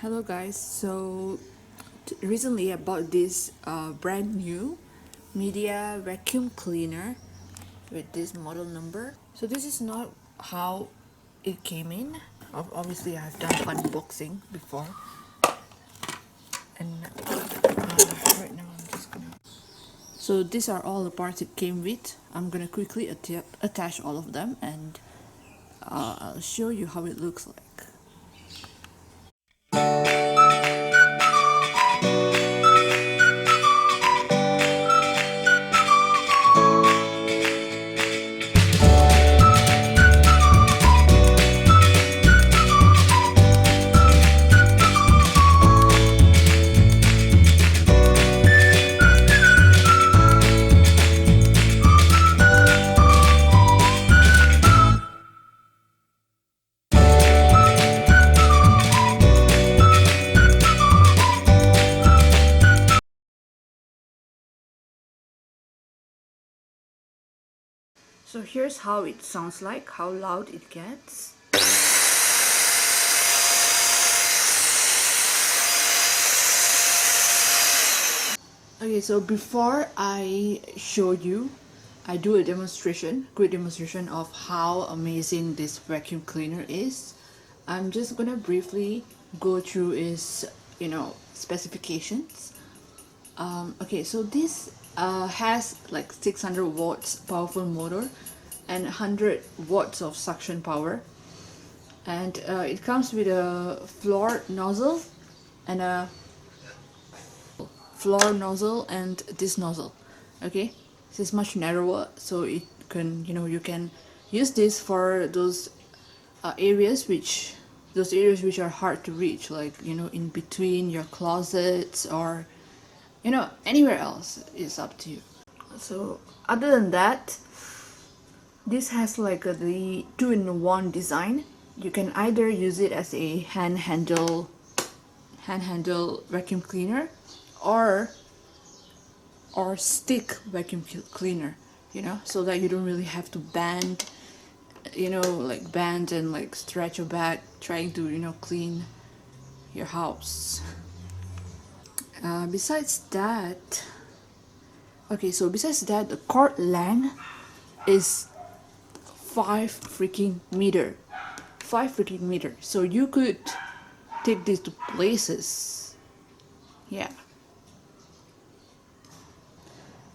Hello guys, so recently I bought this brand new Midea vacuum cleaner with this model number. So this is not how it came in. Obviously I've done unboxing before, and right now I'm just gonna... So these are all the parts it came with. I'm gonna quickly attach all of them, and I'll show you how it looks like. So here's how it sounds like, how loud it gets. Okay, so before I show you, I do a quick demonstration of how amazing this vacuum cleaner is. I'm just gonna briefly go through its, specifications. Okay, so this has like 600 watts powerful motor and 100 watts of suction power, and it comes with a floor nozzle and this nozzle. Okay, this is much narrower, so it can, you can use this for those areas which are hard to reach, like in between your closets, or anywhere else. Is up to you. So other than that, this has like the two-in-one design. You can either use it as a hand handle vacuum cleaner, or stick vacuum cleaner, so that you don't really have to bend and like stretch your back trying to clean your house. Besides that, the cord length is 5 freaking meter. So you could take this to places. Yeah.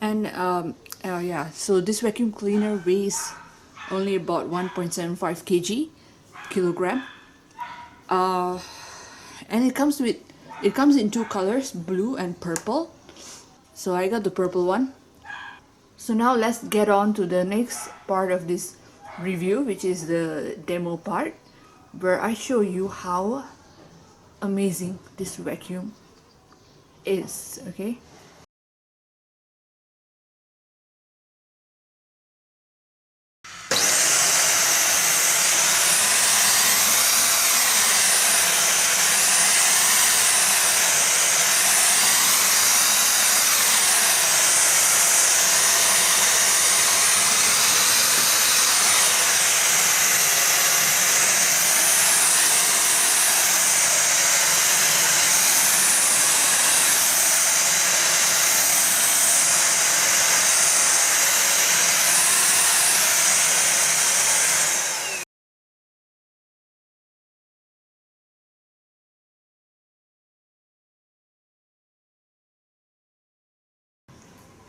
And so this vacuum cleaner weighs only about 1.75 kilogram. And it comes in two colors, blue and purple. So I got the purple one. So now let's get on to the next part of this review, which is the demo part, where I show you how amazing this vacuum is. Okay.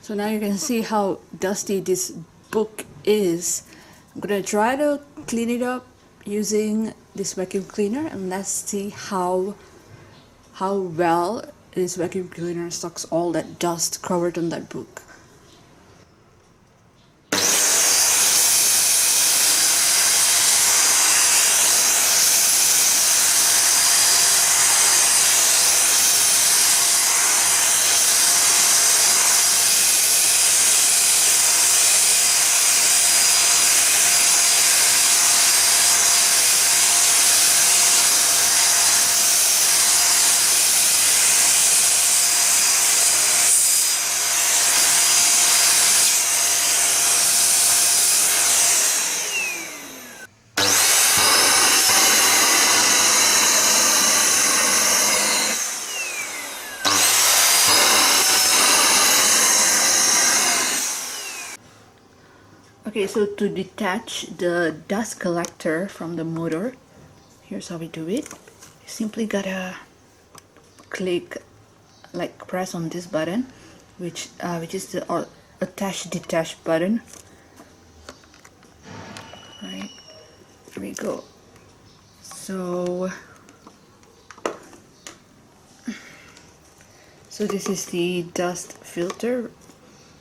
So now you can see how dusty this book is. I'm gonna try to clean it up using this vacuum cleaner, and let's see how well this vacuum cleaner sucks all that dust covered on that book. Okay, so to detach the dust collector from the motor, here's how we do it. You simply gotta click, like press on this button, which is the attach detach button. Right, here we go. So this is the dust filter,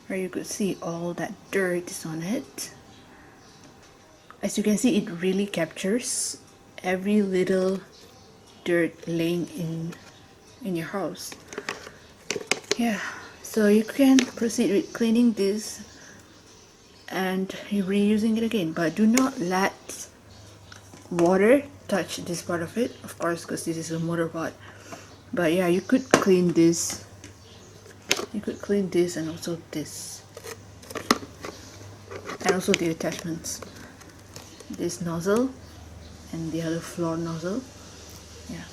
where you could see all that dirt is on it. As you can see, it really captures every little dirt laying in your house. Yeah, so you can proceed with cleaning this and reusing it again, but do not let water touch this part of it, of course, because this is a motor part. But yeah, you could clean this. You could clean this and also this, and also the attachments. This nozzle and the other floor nozzle. Yeah.